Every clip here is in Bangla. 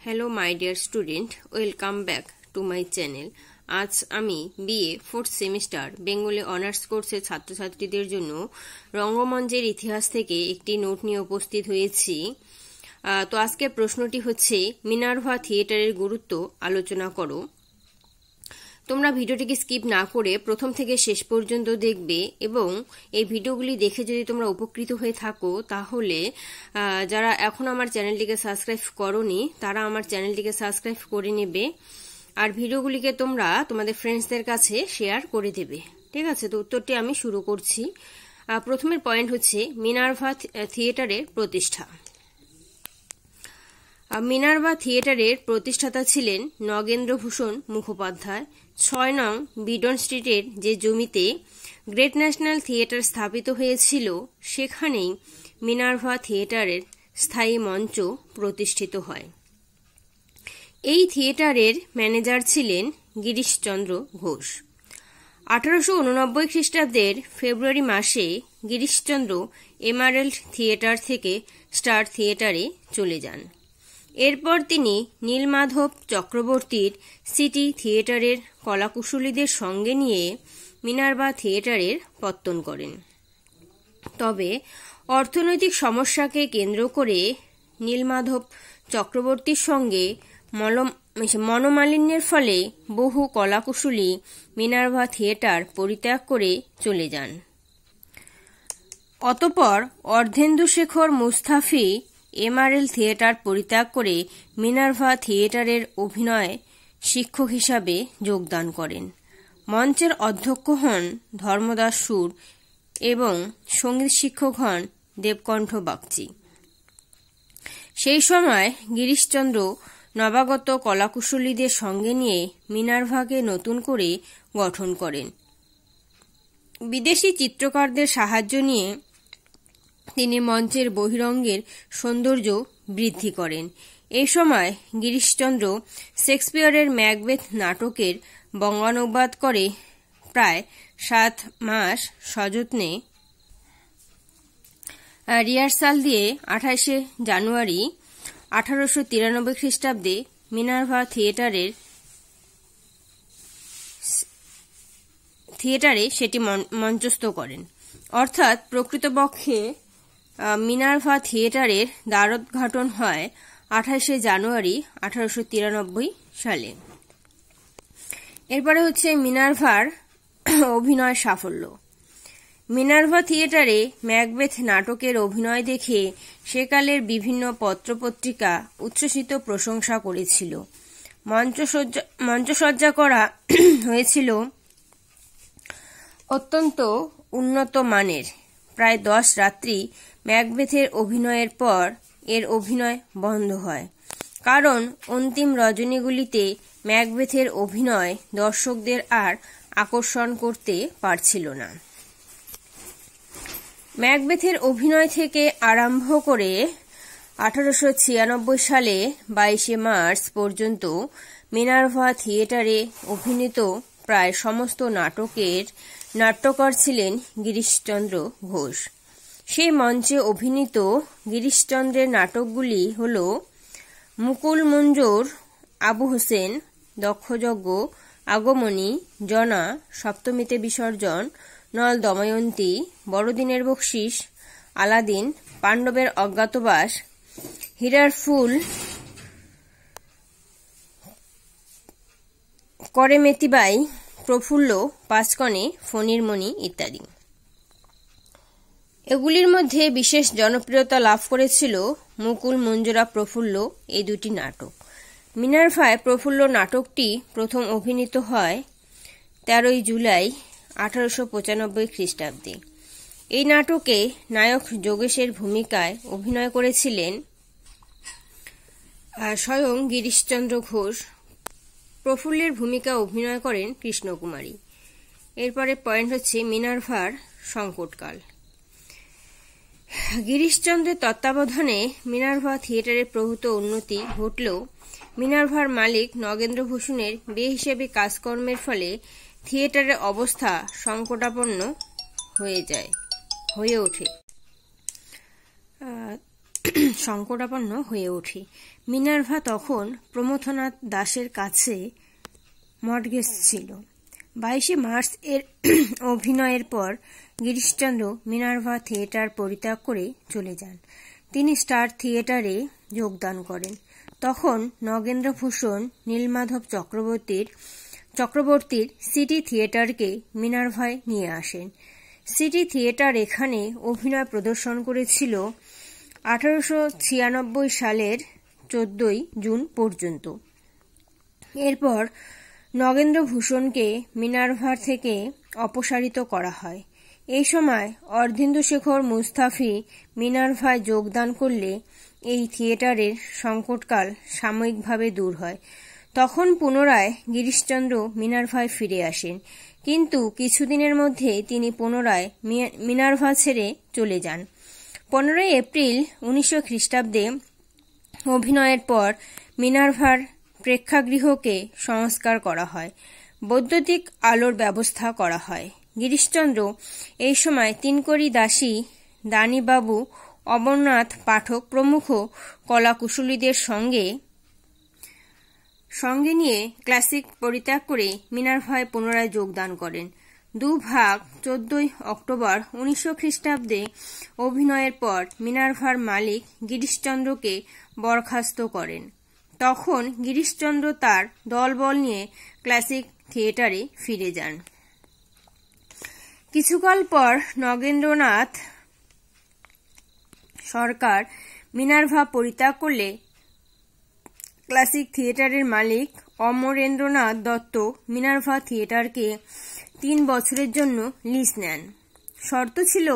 Hello my dear student, welcome back to my channel. আজ আমি BA 4th semester Bengali honours কোর্সের ছাত্রছাত্রীদের জন্য রঙ্গমঞ্চের ইতিহাস থেকে একটি নোট নিয়ে উপস্থিত হয়েছি। তো আজকের প্রশ্নটি হচ্ছে, মিনার্ভা থিয়েটারের গুরুত্ব আলোচনা করো। তোমরা ভিডিওটিকে স্কিপ না করে প্রথম থেকে শেষ পর্যন্ত দেখবে এবং এই ভিডিওগুলি দেখে যদি তোমরা উপকৃত হয়ে থাকো তাহলে যারা এখন আমার চ্যানেলটিকে সাবস্ক্রাইব করোনি তারা আমার চ্যানেলটিকে সাবস্ক্রাইব করে নেবে আর ভিডিওগুলিকে তোমরা তোমাদের ফ্রেন্ডসদের কাছে শেয়ার করে দেবে। ঠিক আছে, তো উত্তরটি আমি শুরু করছি। প্রথমের পয়েন্ট হচ্ছে মিনার্ভা থিয়েটারের প্রতিষ্ঠা। মিনার্ভা থিয়েটারের প্রতিষ্ঠাতা ছিলেন নগেন্দ্রভূষণ মুখোপাধ্যায়। 6 নং বিডন স্ট্রিটের যে জমিতে গ্রেট ন্যাশনাল থিয়েটার স্থাপিত হয়েছিল সেখানেই মিনার্ভা থিয়েটারের স্থায়ী মঞ্চ প্রতিষ্ঠিত হয়। এই থিয়েটারের ম্যানেজার ছিলেন গিরিশচন্দ্র ঘোষ। 1889 খ্রিস্টাব্দের ফেব্রুয়ারি মাসে গিরিশচন্দ্র এমারেল্ড থিয়েটার থেকে স্টার থিয়েটারে চলে যান। এরপর তিনি নীলমাধব চক্রবর্তীর সিটি থিয়েটারের কলাকুশলীদের সঙ্গে নিয়ে মিনার্ভা থিয়েটারের পত্তন করেন। তবে অর্থনৈতিক সমস্যাকে কেন্দ্র করে নীলমাধব চক্রবর্তীর সঙ্গে মনোমালিন্যের ফলে বহু কলাকুশলী মিনার্ভা থিয়েটার পরিত্যাগ করে চলে যান। অতঃপর অর্ধেন্দুশেখর মুস্তাফি এমআরএল থিয়েটার পরিত্যাগ করে মিনার্ভা থিয়েটারের অভিনয় শিক্ষক হিসাবে যোগদান করেন। মঞ্চের অধ্যক্ষ হন ধর্মদাস সুর এবং সঙ্গীত শিক্ষক হন দেবকণ্ঠ বাগচি। সেই সময় গিরিশচন্দ্র নবাগত কলাকুশলীদের সঙ্গে নিয়ে মিনার্ভাকে নতুন করে গঠন করেন। বিদেশি চিত্রকারদের সাহায্য নিয়ে তিনি মঞ্চের বহিরঙ্গের সৌন্দর্য বৃদ্ধি করেন। এই সময় গিরিশচন্দ্র শেক্সপিয়রের ম্যাকবেথ নাটকের বঙ্গানুবাদ করে প্রায় 7 মাস সযত্নে রিহার্সাল দিয়ে 28 জানুয়ারি 1893 খ্রিস্টাব্দে মিনার্ভা থিয়েটারে সেটি মঞ্চস্থ করেন। অর্থাৎ প্রকৃতপক্ষে মিনার্ভা থিয়েটারের দ্বারোদ্ঘাটন হয় 28 জানুয়ারি 1893 সালে। এরপরে হচ্ছে মিনার্ভার অভিনয় সাফল্য। মিনার্ভা থিয়েটারে ম্যাকবেথ নাটকের অভিনয় দেখে সেকালের বিভিন্ন পত্রপত্রিকা উচ্ছ্বসিত প্রশংসা করেছিল। মঞ্চসজ্জা করা হয়েছিল অত্যন্ত উন্নত মানের। প্রায় 10 রাত্রি ম্যাকবেথের অভিনয়ের পর এর অভিনয় বন্ধ হয়, কারণ অন্তিম রজনীগুলিতে ম্যাকবেথের অভিনয় দর্শকদের আর আকর্ষণ করতে পারছিল না। ম্যাকবেথের অভিনয় থেকে আরম্ভ করে 1896 সালে 22 মার্চ পর্যন্ত মিনার্ভা থিয়েটারে অভিনীত প্রায় সমস্ত নাটকের নাট্যকার ছিলেন গিরিশচন্দ্র ঘোষ। সেই মঞ্চে অভিনীত গিরিশচন্দ্রের নাটকগুলি হল মুকুল মঞ্জুর, আবু হোসেন, দক্ষযজ্ঞ, আগমনী, জনা, সপ্তমীতে বিসর্জন, নল দময়ন্তী, বড়দিনের বকশিস, আলাদিন, পাণ্ডবের অজ্ঞাতবাস, হীরার ফুল, করে মেতিবাই, প্রফুল্ল, পাঁচকণে, ফণীর মণি ইত্যাদি। এগুলির মধ্যে বিশেষ জনপ্রিয়তা লাভ করেছিল মুকুল মঞ্জুরা প্রফুল্ল এই দুটি নাটক। মিনার্ভায় প্রফুল্ল নাটকটি প্রথম অভিনীত হয় 13 জুলাই 1895 খ্রিস্টাব্দে। এই নাটকে নায়ক যোগেশের ভূমিকায় অভিনয় করেছিলেন স্বয়ং গিরিশচন্দ্র ঘোষ। প্রফুল্লের ভূমিকা অভিনয় করেন কৃষ্ণকুমারী। এরপরে পয়েন্ট হচ্ছে মিনার্ভার সংকটকাল। গিরিশচন্দ্রের তত্ত্বাবধানে মিনার্ভা থিয়েটারের প্রভূত উন্নতি ঘটলেও মিনার্ভার মালিক নগেন্দ্রভূষণের বেহিসেবি কাজকর্মের ফলে থিয়েটারের অবস্থা সংকটাপন্ন হয়ে ওঠে। সংকটাপন্ন হয়ে ওঠে। মিনার্ভা তখন প্রমথনাথ দাসের কাছে মর্টগেজ ছিল। 22 মার্চ এর অভিনয়ের পর গিরিশচন্দ্র মিনার্ভা থিয়েটার পরিত্যাগ করে চলে যান। তিনি স্টার থিয়েটারে যোগদান করেন। তখন নগেন্দ্রভূষণ নীলমাধব চক্রবর্তীর সিটি থিয়েটারকে মিনার্ভায় নিয়ে আসেন। সিটি থিয়েটার এখানে অভিনয় প্রদর্শন করেছিল 1896 সালের 14 জুন পর্যন্ত। এরপর নগেন্দ্রভূষণকে মিনার্ভার থেকে অপসারিত করা হয়। এই সময় অর্ধেন্দুশেখর মুস্তাফি মিনার্ভায় যোগদান করলে এই থিয়েটারের সংকটকাল সাময়িকভাবে দূর হয়। তখন পুনরায় গিরিশচন্দ্র মিনার্ভায় ফিরে আসেন, কিন্তু কিছুদিনের মধ্যে তিনি পুনরায় মিনার্ভা ছেড়ে চলে যান। 15 এপ্রিল 1900 খ্রিস্টাব্দে অভিনয়ের পর মিনার্ভার প্রেক্ষাগৃহকে সংস্কার করা হয়, বৈদ্যুতিক আলোর ব্যবস্থা করা হয়। গিরিশচন্দ্র এই সময় তিনকড়ি দাসী, দানিবাবু, অমরনাথ পাঠক প্রমুখ কলাকুশলীদের সঙ্গে নিয়ে ক্লাসিক পরিত্যাগ করে মিনার্ভায় পুনরায় যোগদান করেন। 2 ভাগ 14 অক্টোবর 1900 খ্রিস্টাব্দে অভিনয়ের পর মিনার্ভার মালিক গিরিশচন্দ্রকে বরখাস্ত করেন। তখন গিরিশচন্দ্র তার দলবল নিয়ে ক্লাসিক থিয়েটারে ফিরে যান। কিছুকাল পর নগেন্দ্রনাথ সরকার মিনার্ভা পরিত্যাগ করলে ক্লাসিক থিয়েটারের মালিক অমরেন্দ্রনাথ দত্ত মিনার্ভা থিয়েটারকে 3 বছরের জন্য লিজ নেন। শর্ত ছিল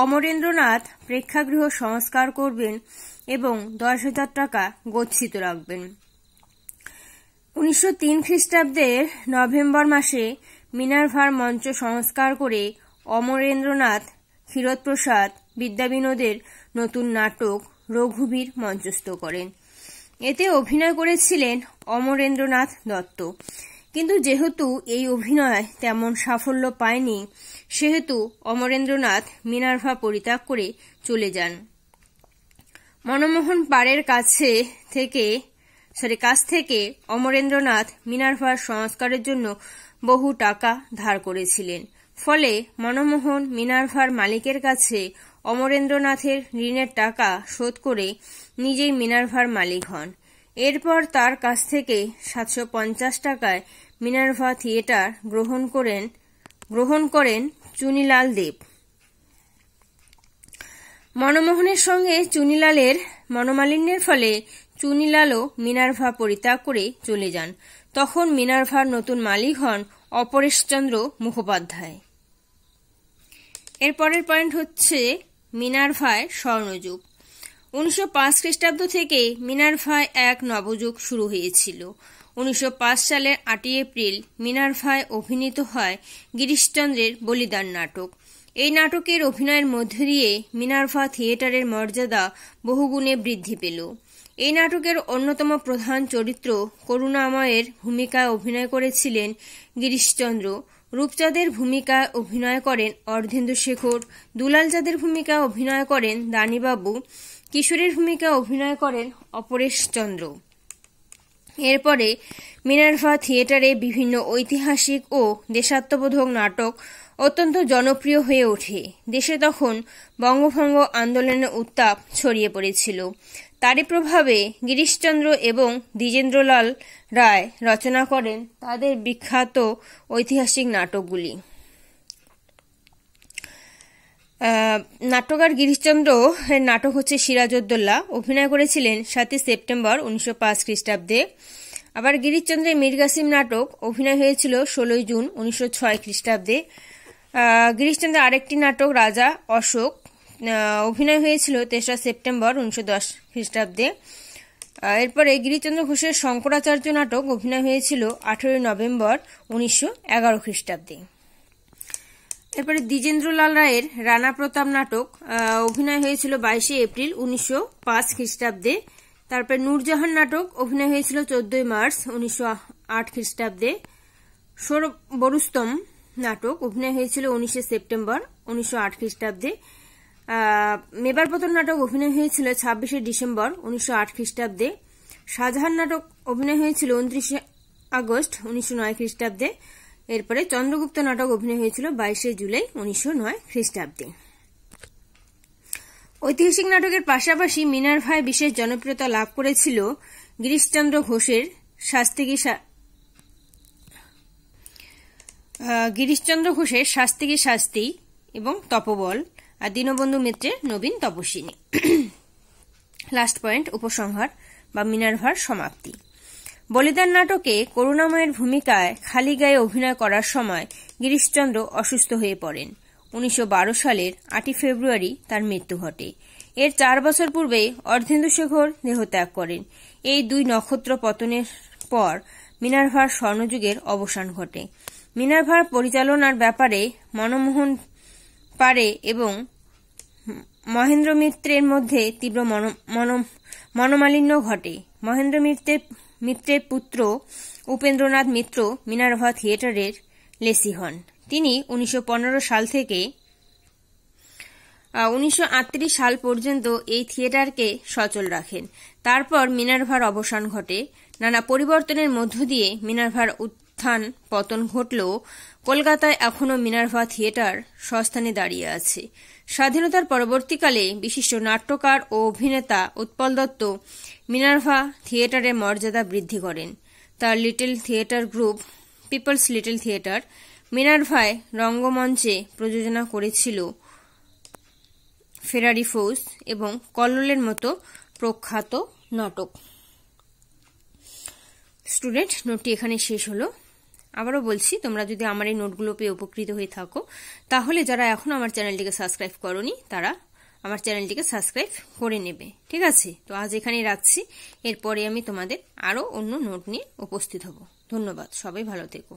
অমরেন্দ্রনাথ প্রেক্ষাগৃহ সংস্কার করবেন এবং 10,000 টাকা গচ্ছিত রাখবেন। 1903 খ্রিস্টাব্দের নভেম্বর মাসে মিনার্ভার মঞ্চ সংস্কার করে অমরেন্দ্রনাথ ক্ষীরোদপ্রসাদ বিদ্যাবিনোদের নতুন নাটক রঘুবীর মঞ্চস্থ করেন। এতে অভিনয় করেছিলেন অমরেন্দ্রনাথ দত্ত, কিন্তু যেহেতু এই অভিনয় তেমন সাফল্য পায়নি, সেহেতু অমরেন্দ্রনাথ মিনার্ভা পরিত্যাগ করে চলে যান। মনমোহন পাড়ের কাছ থেকে অমরেন্দ্রনাথ মিনার্ভার সংস্কারের জন্য বহু টাকা ধার করেছিলেন। ফলে মনমোহন মিনার্ভার মালিকের কাছে অমরেন্দ্রনাথের ঋণের টাকা শোধ করে নিজেই মিনার্ভার মালিক হন। এরপর তার কাছ থেকে 750 টাকায় মিনার্ভা থিয়েটার গ্রহণ করেন চুনিলাল দেব। মনমোহনের সঙ্গে চুনিলালের মনোমালিন্যের ফলে চুনিলালও মিনার্ভা পরিত্যাগ করে চলে যান। তখন মিনার্ভার নতুন মালিক হন অপরেশচন্দ্র মুখোপাধ্যায়। এরপরের পয়েন্ট হচ্ছে মিনার্ভায় স্বর্ণযুগ। 1905 খ্রিস্টাব্দ থেকে মিনার্ভায় এক নবযুগ শুরু হয়েছিল। 1905 সালের 8 এপ্রিল মিনার্ভায় অভিনীত হয় গিরিশচন্দ্রের বলিদান নাটক। এই নাটকের অভিনয়ের মধ্য দিয়ে মিনার্ভা থিয়েটারের মর্যাদা বহুগুণে বৃদ্ধি পেল। এই নাটকের অন্যতম প্রধান চরিত্র করুণাময়ের ভূমিকায় অভিনয় করেছিলেন গিরিশচন্দ্র। রূপচাঁদের ভূমিকায় অভিনয় করেন অর্ধেন্দুশেখর, দুলালচাঁদের ভূমিকায় অভিনয় করেন দানিবাবু, কিশোরের ভূমিকায় অভিনয় করেন অপরেশচন্দ্র। এরপরে মিনার্ভা থিয়েটারে বিভিন্ন ঐতিহাসিক ও দেশাত্মবোধক নাটক অত্যন্ত জনপ্রিয় হয়ে ওঠে। দেশে তখন বঙ্গভঙ্গ আন্দোলনের উত্তাপ ছড়িয়ে পড়েছিল। তারই প্রভাবে গিরিশচন্দ্র এবং দ্বিজেন্দ্রলাল রায় রচনা করেন তাদের বিখ্যাত ঐতিহাসিক নাটকগুলি। নাট্যকার গিরিশচন্দ্র এর নাটক হচ্ছে সিরাজউদ্দৌলা, অভিনয় করেছিলেন 7 সেপ্টেম্বর 1905 খ্রিস্টাব্দে। আবার গিরিশচন্দ্রের মীরকাসিম নাটক অভিনয় হয়েছিল 16 জুন 1906 খ্রিস্টাব্দে। গিরিশচন্দ্রের আরেকটি নাটক রাজা অশোক অভিনয় হয়েছিল 3 সেপ্টেম্বর 1910 খ্রিস্টাব্দে। এরপরে গিরিশচন্দ্র ঘোষের শঙ্করাচার্য নাটক অভিনয় হয়েছিল 18 নভেম্বর 1911 খ্রিস্টাব্দে। এরপরে দ্বিজেন্দ্রলাল রায়ের রানা প্রতাপ নাটক অভিনয় হয়েছিল 22 এপ্রিল 1905 খ্রিস্টাব্দে। তারপরে নূরজাহান নাটক অভিনয় হয়েছিল 14 মার্চ 1908 খ্রিস্টাব্দে। বরুস্তম নাটক অভিনয় হয়েছিল 19 সেপ্টেম্বর 1908 খ্রিস্টাব্দে। মেবারপতন নাটক অভিনয় হয়েছিল 26শে ডিসেম্বর 1908 খ্রিস্টাব্দে। শাহজাহান নাটক অভিনয় হয়েছিল 29শে আগস্ট 1909 খ্রিস্টাব্দে। এরপরে চন্দ্রগুপ্ত নাটক অভিনয় হয়েছিল 22শে জুলাই 1909 খ্রিস্টাব্দে। ঐতিহাসিক নাটকের পাশাপাশি মিনার্ভায় বিশেষ জনপ্রিয়তা লাভ করেছিল গিরিশচন্দ্র ঘোষের শাস্তি কি শাস্তি এবং তপবল, আর দীনবন্ধু মিত্রের নবীন তপস্বিনী। লাস্ট পয়েন্ট, উপসংহার বা মিনার্ভার সমাপ্তি। বলিদান নাটকে করুণাময়ের ভূমিকায় খালি গায়ে অভিনয় করার সময় গিরিশচন্দ্র অসুস্থ হয়ে পড়েন। 1912 সালের 8 ফেব্রুয়ারি তার মৃত্যু ঘটে। এর 4 বছর পূর্বে অর্ধেন্দুশেখর দেহত্যাগ করেন। এই দুই নক্ষত্র পতনের পর মিনার্ভার স্বর্ণযুগের অবসান ঘটে। মিনার্ভার পরিচালনার ব্যাপারে মনমোহন পারে এবং মহেন্দ্র মিত্রের মধ্যে তীব্র মনোমালিন্য ঘটে। মহেন্দ্র মিত্রের পুত্র উপেন্দ্রনাথ মিত্র মিনার্ভা থিয়েটারের লেসি হন। তিনি 1915 সাল থেকে 1938 সাল পর্যন্ত এই থিয়েটারকে সচল রাখেন। তারপর মিনার্ভার অবসান ঘটে। নানা পরিবর্তনের মধ্য দিয়ে মিনার্ভার উত্থান পতন ঘটলেও কলকাতায় এখনও মিনার্ভা থিয়েটার স্বস্থানে দাঁড়িয়ে আছে। স্বাধীনতার পরবর্তীকালে বিশিষ্ট নাট্যকার ও অভিনেতা উৎপল দত্ত মিনার্ভা থিয়েটারের মর্যাদা বৃদ্ধি করেন। তার little theatre group people's little theatre মিনার্ভায় রঙ্গমঞ্চে প্রযোজনা করেছিল ফেরারি ফৌজ এবং কল্লোলের মতো প্রখ্যাত নাটক। স্টুডেন্ট, নোটটি এখানে শেষ হলো। আবারও বলছি, তোমরা যদি আমার এই নোটগুলো পেয়ে উপকৃত হয়ে থাকো তাহলে যারা এখন আমার চ্যানেলটিকে সাবস্ক্রাইব করোনি তারা আমার চ্যানেলটিকে সাবস্ক্রাইব করে নেবে। ঠিক আছে? তো আজ এখানেই রাখছি। এরপরে আমি তোমাদের আরো অন্য নোট নিয়ে উপস্থিত হব। ধন্যবাদ, সবাই ভালো থেকো।